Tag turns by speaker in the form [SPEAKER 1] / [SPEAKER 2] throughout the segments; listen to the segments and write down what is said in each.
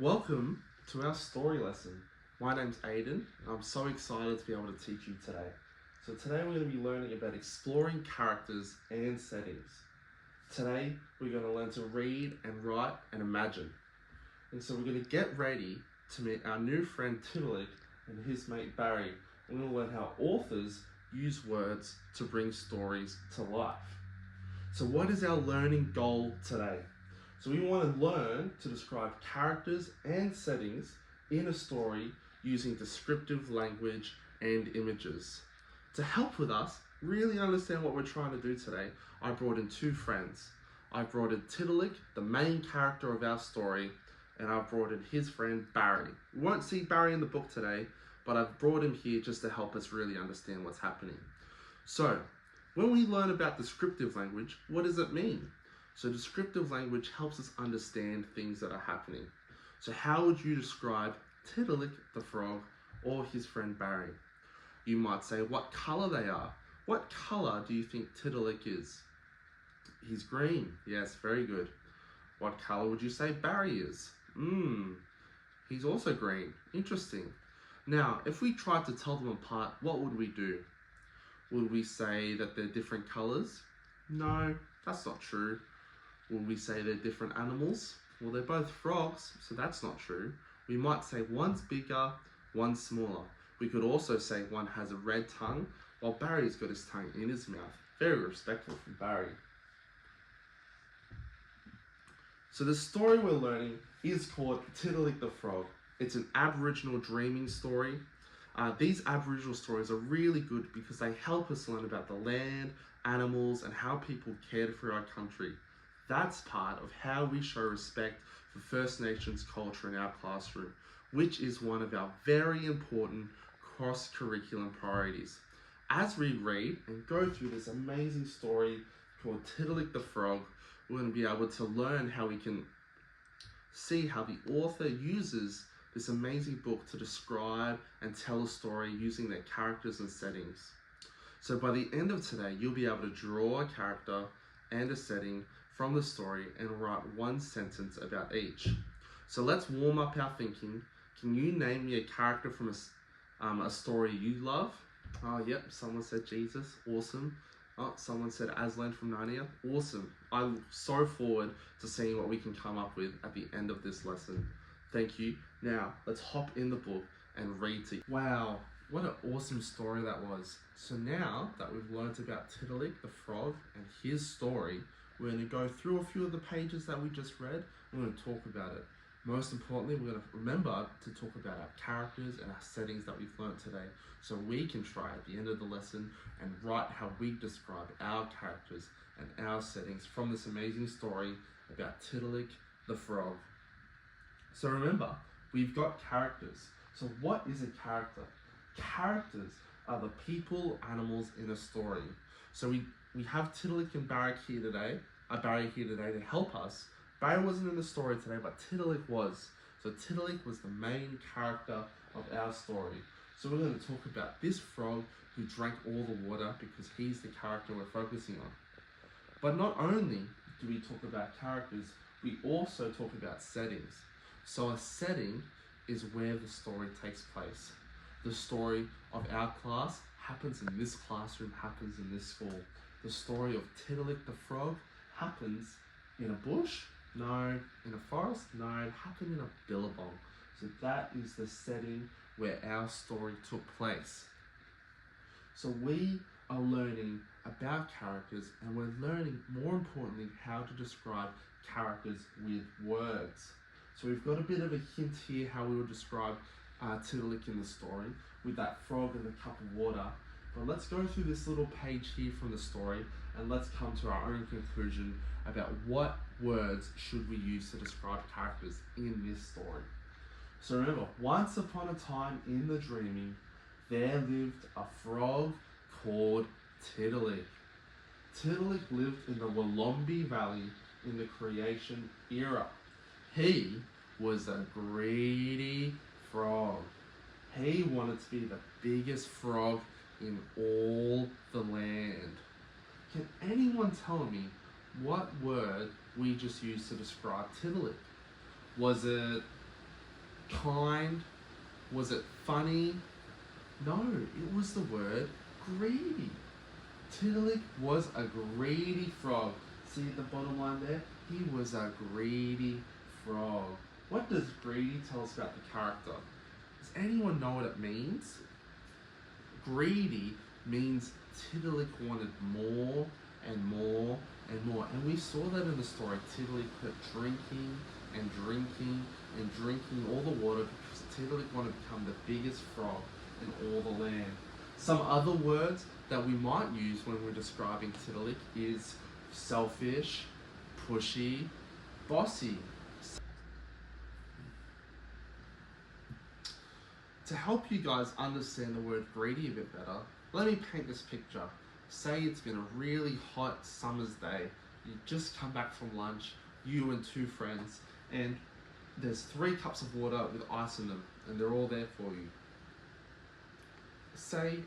[SPEAKER 1] Welcome to our story lesson. My name's Aidan, and I'm so excited to be able to teach you today. So today we're going to be learning about exploring characters and settings. Today we're going to learn to read and write and imagine. And so we're going to get ready to meet our new friend Tiddalik and his mate Barry. We're going to learn how authors use words to bring stories to life. So what is our learning goal today? So we want to learn to describe characters and settings in a story using descriptive language and images. To help with us really understand what we're trying to do today, I brought in two friends. I brought in Tiddalik, the main character of our story, and I've brought in his friend Barry. We won't see Barry in the book today, but I've brought him here just to help us really understand what's happening. So, when we learn about descriptive language, what does it mean? So descriptive language helps us understand things that are happening. So how would you describe Tiddalik the frog or his friend Barry? You might say what color they are. What color do you think Tiddalik is? He's green. Yes, very good. What color would you say Barry is? He's also green. Interesting. Now, if we tried to tell them apart, what would we do? Would we say that they're different colors? No, that's not true. Would we say they're different animals? Well, they're both frogs, so that's not true. We might say one's bigger, one's smaller. We could also say one has a red tongue, while Barry's got his tongue in his mouth. Very respectful from Barry. So the story we're learning is called Tiddalik the Frog. It's an Aboriginal dreaming story. These Aboriginal stories are really good because they help us learn about the land, animals, and how people cared for our country. That's part of how we show respect for First Nations culture in our classroom, which is one of our very important cross-curriculum priorities. As we read and go through this amazing story called Tiddalik the Frog, we're going to be able to learn how we can see how the author uses this amazing book to describe and tell a story using their characters and settings. So by the end of today, you'll be able to draw a character and a setting from the story and write one sentence about each. So let's warm up our thinking. Can you name me a character from a story you love? Oh, yep, someone said Jesus. Awesome. Oh, someone said Aslan from Narnia. Awesome. I look so forward to seeing what we can come up with at the end of this lesson. Thank you. Now, let's hop in the book and read to you. Wow, what an awesome story that was. So now that we've learned about Tiddalik the frog and his story, we're going to go through a few of the pages that we just read. We're going to talk about it. Most importantly, we're going to remember to talk about our characters and our settings that we've learned today, so we can try at the end of the lesson and write how we describe our characters and our settings from this amazing story about Tiddalik the frog. So remember, we've got characters. So what is a character? Characters are the people, animals in a story. So we have Tiddalik and Barry here today to help us. Barry wasn't in the story today, but Tiddalik was. So Tiddalik was the main character of our story. So we're going to talk about this frog who drank all the water because he's the character we're focusing on. But not only do we talk about characters, we also talk about settings. So a setting is where the story takes place. The story of our class happens in this classroom, happens in this school. The story of Tiddalik the frog happens in a bush? No. In a forest? No. It happened in a billabong. So that is the setting where our story took place. So we are learning about characters, and we're learning, more importantly, how to describe characters with words. So we've got a bit of a hint here how we would describe Tiddalik in the story with that frog and the cup of water. But let's go through this little page here from the story and let's come to our own conclusion about what words should we use to describe characters in this story. So remember, once upon a time in the dreaming, there lived a frog called Tiddalik. Tiddalik lived in the Wollombi Valley in the creation era. He was a greedy frog. He wanted to be the biggest frog in all the land. Can anyone tell me what word we just used to describe Tiddalik? Was it kind? Was it funny? No, it was the word greedy. Tiddalik was a greedy frog. See at the bottom line there? He was a greedy frog. What does greedy tell us about the character? Does anyone know what it means? Greedy means Tiddalik wanted more and more and more. And we saw that in the story. Tiddalik kept drinking and drinking and drinking all the water because Tiddalik wanted to become the biggest frog in all the land. Some other words that we might use when we're describing Tiddalik is selfish, pushy, bossy. To help you guys understand the word greedy a bit better, let me paint this picture. Say it's been a really hot summer's day. You just come back from lunch, you and two friends, and there's 3 cups of water with ice in them, and they're all there for you. Say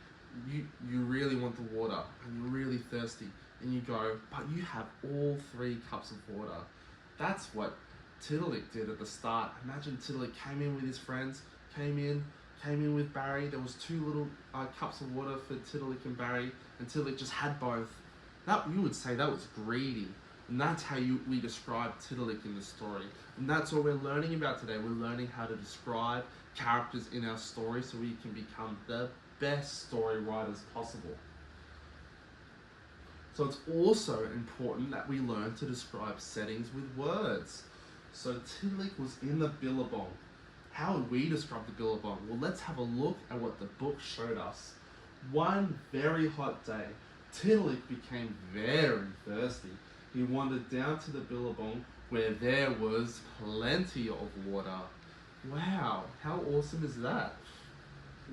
[SPEAKER 1] you really want the water, and you're really thirsty, and you go, but you have all 3 cups of water. That's what Tiddalik did at the start. Imagine Tiddalik came in with his friends, came in with Barry. There was 2 little cups of water for Tiddalik and Barry, and Tiddalik just had both. That you would say that was greedy, and that's how we describe Tiddalik in the story. And that's what we're learning about today. We're learning how to describe characters in our story so we can become the best story writers possible. So it's also important that we learn to describe settings with words. So Tiddalik was in the billabong. How would we describe the billabong? Well, let's have a look at what the book showed us. One very hot day, Tiddalik became very thirsty. He wandered down to the billabong where there was plenty of water. Wow, how awesome is that?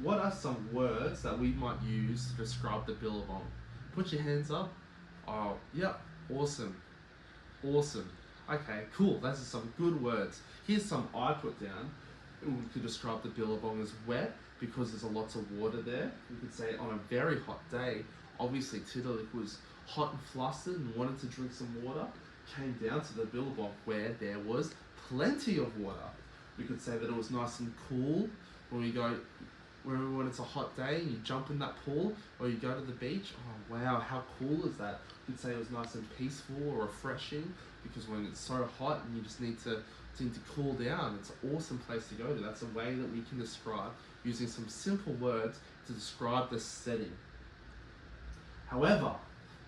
[SPEAKER 1] What are some words that we might use to describe the billabong? Put your hands up. Oh, yep, awesome. Awesome. Okay, cool, those are some good words. Here's some I put down. We could describe the billabong as wet because there's lots of water there. We could say on a very hot day, obviously Tiddalik was hot and flustered and wanted to drink some water, came down to the billabong where there was plenty of water. We could say that it was nice and cool when it's a hot day and you jump in that pool or you go to the beach. Oh wow, how cool is that? You could say it was nice and peaceful or refreshing because when it's so hot and you just need to cool down, it's an awesome place to go to. That's a way that we can describe using some simple words to describe the setting. However,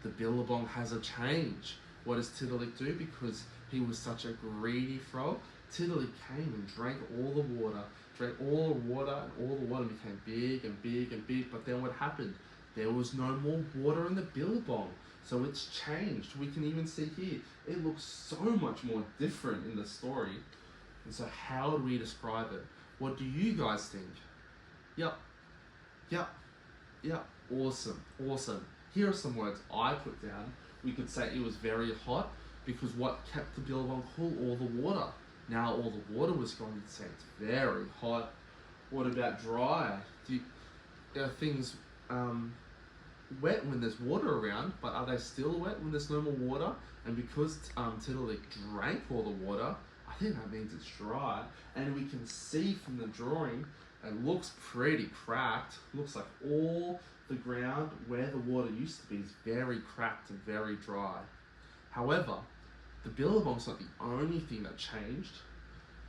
[SPEAKER 1] the billabong has a change. What does Tiddalik do? Because he was such a greedy frog, Tiddalik came and drank all the water, and all the water became big and big and big. But then what happened? There was no more water in the billabong. So it's changed. We can even see here, it looks so much more different in the story. And so how do we describe it? What do you guys think? Yep. Awesome. Here are some words I put down. We could say it was very hot because what kept the billabong cool? All the water. Now all the water was gone, you'd say it's very hot. What about dry? Are things wet when there's water around, but are they still wet when there's no more water? And because Tiddalik drank all the water, I think that means it's dry. And we can see from the drawing, it looks pretty cracked. Looks like all the ground where the water used to be is very cracked and very dry. However, the billabong's not the only thing that changed.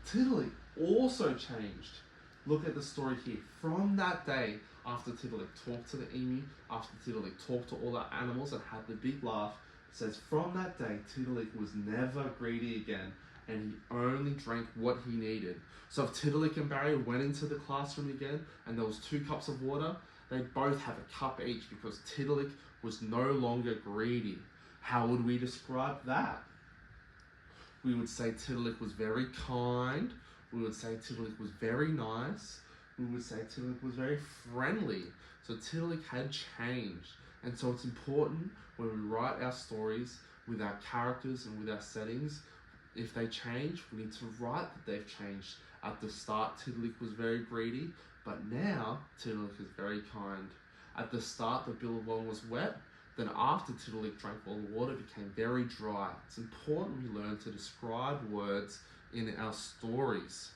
[SPEAKER 1] Tiddalik also changed. Look at the story here. From that day, after Tiddalik talked to the emu, after Tiddalik talked to all the animals and had the big laugh, it says from that day, Tiddalik was never greedy again, and he only drank what he needed. So if Tiddalik and Barry went into the classroom again, and there was 2 cups of water, they both have a cup each because Tiddalik was no longer greedy. How would we describe that? We would say Tiddalik was very kind. We would say Tiddalik was very nice. We would say Tiddalik was very friendly. So Tiddalik had changed. And so it's important when we write our stories with our characters and with our settings, if they change, we need to write that they've changed. At the start, Tiddalik was very greedy, but now Tiddalik is very kind. At the start, the billabong was wet. Then after Tiddalik drank all the water, it became very dry. It's important we learn to describe words in our stories.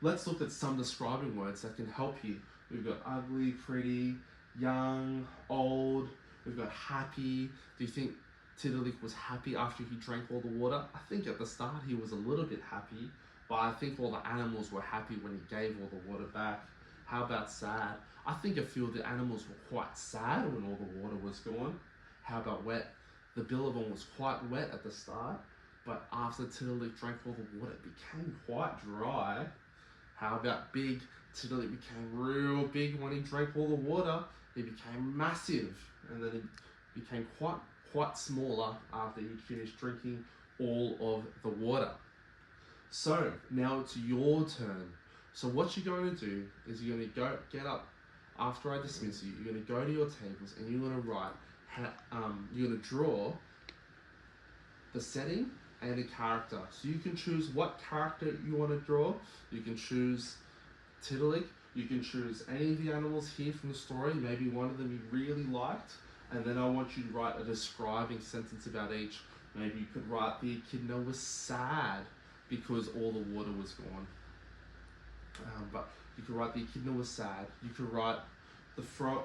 [SPEAKER 1] let's look at some describing words that can help you. We've got ugly, pretty, young, old. We've got happy. Do you think Tiddalik was happy after he drank all the water? I think at the start he was a little bit happy, but I think all the animals were happy when he gave all the water back. How about sad? I think a few of the animals were quite sad when all the water was gone. How about wet? The billabong was quite wet at the start, but after Tiddalik drank all the water, it became quite dry. How about big? Tiddalik became real big when he drank all the water. He became massive, and then he became quite smaller after he'd finished drinking all of the water. So now it's your turn. So what you're going to do is you're going to get up after I dismiss you. You're going to go to your tables and you're going to write. You're going to draw the setting and a character. So you can choose what character you want to draw. You can choose Tiddalik. You can choose any of the animals here from the story. Maybe one of them you really liked. And then I want you to write a describing sentence about each. Maybe you could write the echidna was sad because all the water was gone. But you could write the echidna was sad. You could write the frog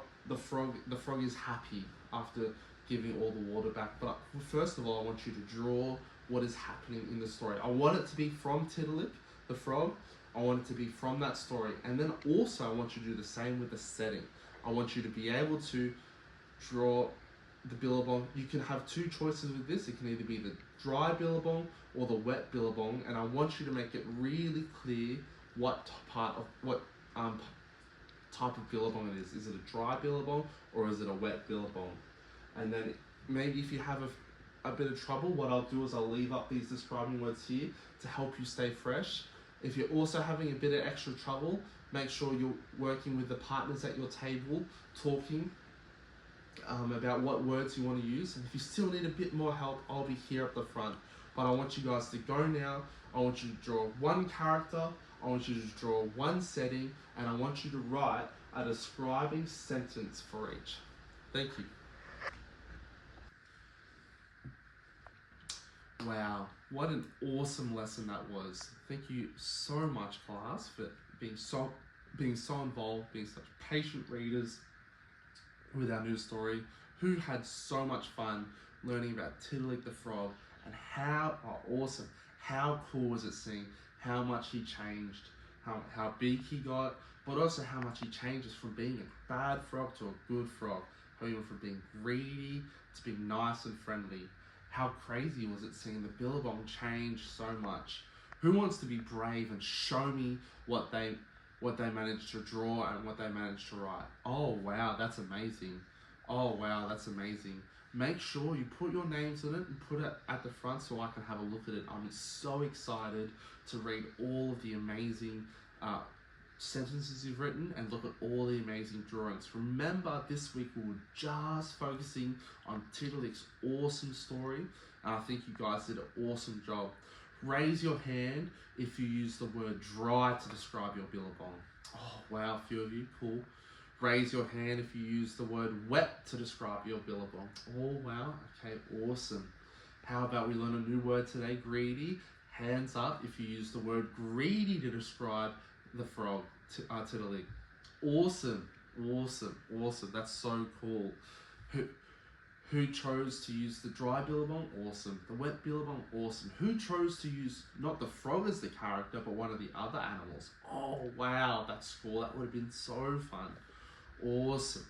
[SPEAKER 1] is happy after giving all the water back. But first of all, I want you to draw what is happening in the story. I want it to be from Tiddalik, the frog. I want it to be from that story. And then also I want you to do the same with the setting. I want you to be able to draw the billabong. You can have two choices with this. It can either be the dry billabong or the wet billabong. And I want you to make it really clear what type of billabong it is. Is it a dry billabong or is it a wet billabong? And then maybe if you have a bit of trouble, what I'll do is I'll leave up these describing words here to help you stay fresh. If you're also having a bit of extra trouble, make sure you're working with the partners at your table, talking about what words you want to use. And if you still need a bit more help, I'll be here at the front. But I want you guys to go now. I want you to draw one character, I want you to draw one setting, and I want you to write a describing sentence for each. Thank you. Wow, what an awesome lesson that was. Thank you so much, class, for being so involved, being such patient readers with our new story, who had so much fun learning about Tiddalik the frog and how awesome, how cool was it seeing how much he changed, how big he got, but also how much he changes from being a bad frog to a good frog, how he went from being greedy to being nice and friendly. How crazy was it seeing the billabong change so much? Who wants to be brave and show me what they managed to draw and what they managed to write? Oh wow, that's amazing. Oh wow, that's amazing. Make sure you put your names in it and put it at the front so I can have a look at it. I'm so excited to read all of the amazing sentences you've written and look at all the amazing drawings. Remember, this week we were just focusing on Tiddalik's awesome story, and I think you guys did an awesome job. Raise your hand if you use the word dry to describe your billabong. Oh wow, a few of you, cool. Raise your hand if you use the word wet to describe your billabong. Oh wow, okay, awesome. How about we learn a new word today, greedy? Hands up if you use the word greedy to describe the frog, Tiddalik. Awesome, awesome, awesome. That's so cool. Who chose to use the dry billabong? Awesome. The wet billabong? Awesome. Who chose to use not the frog as the character, but one of the other animals? Oh wow, that's cool. That would have been so fun. Awesome.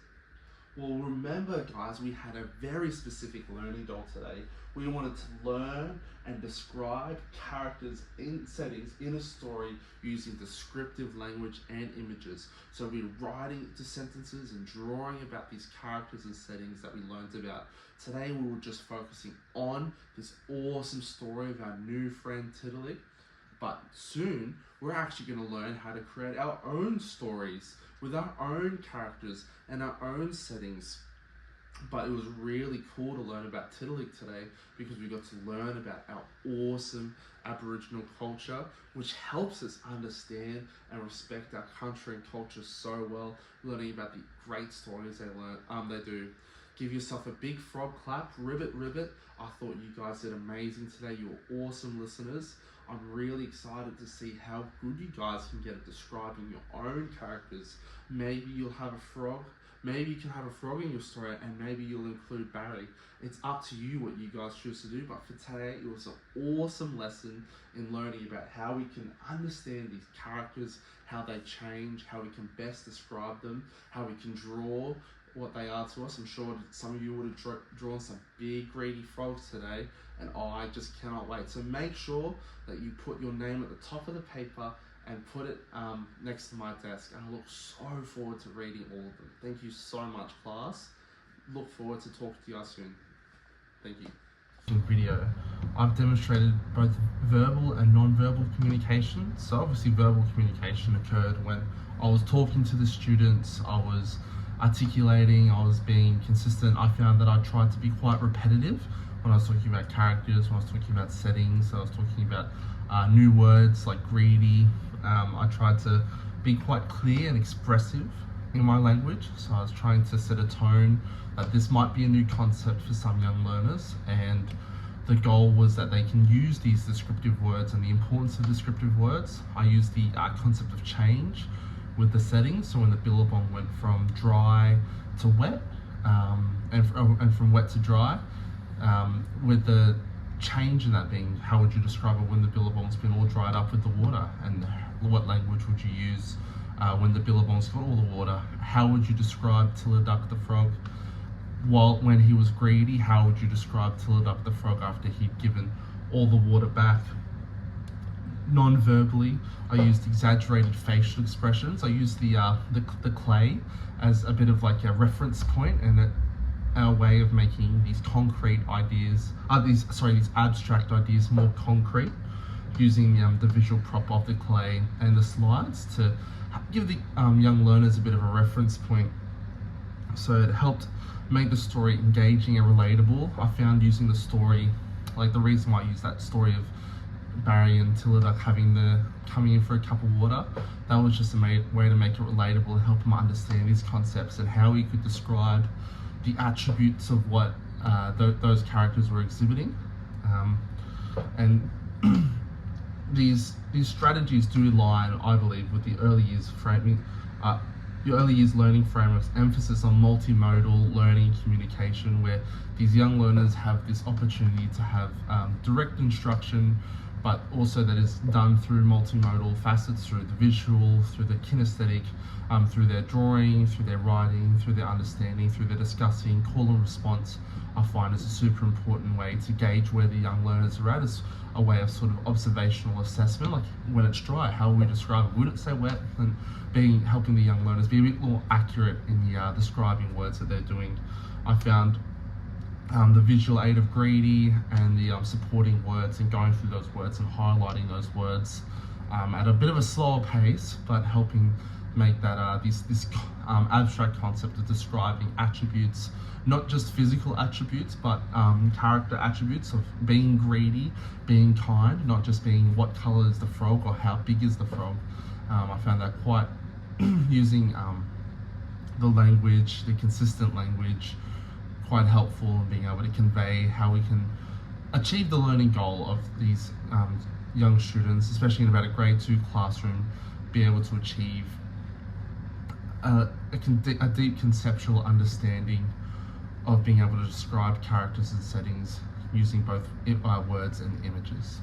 [SPEAKER 1] Well, remember guys, we had a very specific learning goal today. We wanted to learn and describe characters in settings in a story using descriptive language and images. So we're writing the sentences and drawing about these characters and settings that we learned about. Today we were just focusing on this awesome story of our new friend Tiddalik. But soon we're actually going to learn how to create our own stories with our own characters and our own settings. But it was really cool to learn about Tiddalik today because we got to learn about our awesome Aboriginal culture, which helps us understand and respect our country and culture so well, learning about the great stories they do. Give yourself a big frog clap, ribbit, ribbit. I thought you guys did amazing today. You were awesome listeners. I'm really excited to see how good you guys can get at describing your own characters. Maybe you'll have a frog, maybe you can have a frog in your story, and maybe you'll include Barry. It's up to you what you guys choose to do, but for today it was an awesome lesson in learning about how we can understand these characters, how they change, how we can best describe them, how we can draw what they are to us. I'm sure some of you would have drawn some big greedy frogs today, and I just cannot wait. So make sure that you put your name at the top of the paper and put it next to my desk, and I look so forward to reading all of them. Thank you so much, class. Look forward to talking to you guys soon. Thank you.
[SPEAKER 2] Video, I've demonstrated both verbal and non-verbal communication. So obviously verbal communication occurred when I was talking to the students, I was articulating, I was being consistent. I found that I tried to be quite repetitive when I was talking about characters, when I was talking about settings, I was talking about new words like greedy. I tried to be quite clear and expressive in my language, so I was trying to set a tone that this might be a new concept for some young learners, and the goal was that they can use these descriptive words and the importance of descriptive words. I used the concept of change with the settings, so when the billabong went from dry to wet, and from wet to dry, with the change in that being, how would you describe it when the billabong's been all dried up with the water, and what language would you use when the billabong's got all the water? How would you describe Tilladuck the frog when he was greedy? How would you describe Tilladuck the frog after he'd given all the water back? Non-verbally, I used exaggerated facial expressions. I used the clay as a bit of like a reference point and a way of making these concrete ideas, these abstract ideas more concrete, using the visual prop of the clay and the slides to give the young learners a bit of a reference point. So it helped make the story engaging and relatable. I found using the story, like the reason why I used that story of Barry and Tilladuck coming in for a cup of water, that was just a way to make it relatable and help them understand these concepts and how we could describe the attributes of what those characters were exhibiting. And these strategies do align, I believe, with the early years framing, the early years learning framework's emphasis on multimodal learning communication, where these young learners have this opportunity to have direct instruction, but also that is done through multimodal facets, through the visual, through the kinesthetic, through their drawing, through their writing, through their understanding, through their discussing. Call and response, I find, is a super important way to gauge where the young learners are at, as a way of sort of observational assessment. Like when it's dry, how will we describe it? Would it say wet? And helping the young learners be a bit more accurate in the describing words that they're doing. I found the visual aid of greedy and the supporting words and going through those words and highlighting those words at a bit of a slower pace, but helping make that this abstract concept of describing attributes, not just physical attributes, but character attributes of being greedy, being kind, not just being what color is the frog or how big is the frog. I found that quite using the language, the consistent language, quite helpful in being able to convey how we can achieve the learning goal of these young students, especially in about a grade 2 classroom, be able to achieve a deep conceptual understanding of being able to describe characters and settings using both words and images.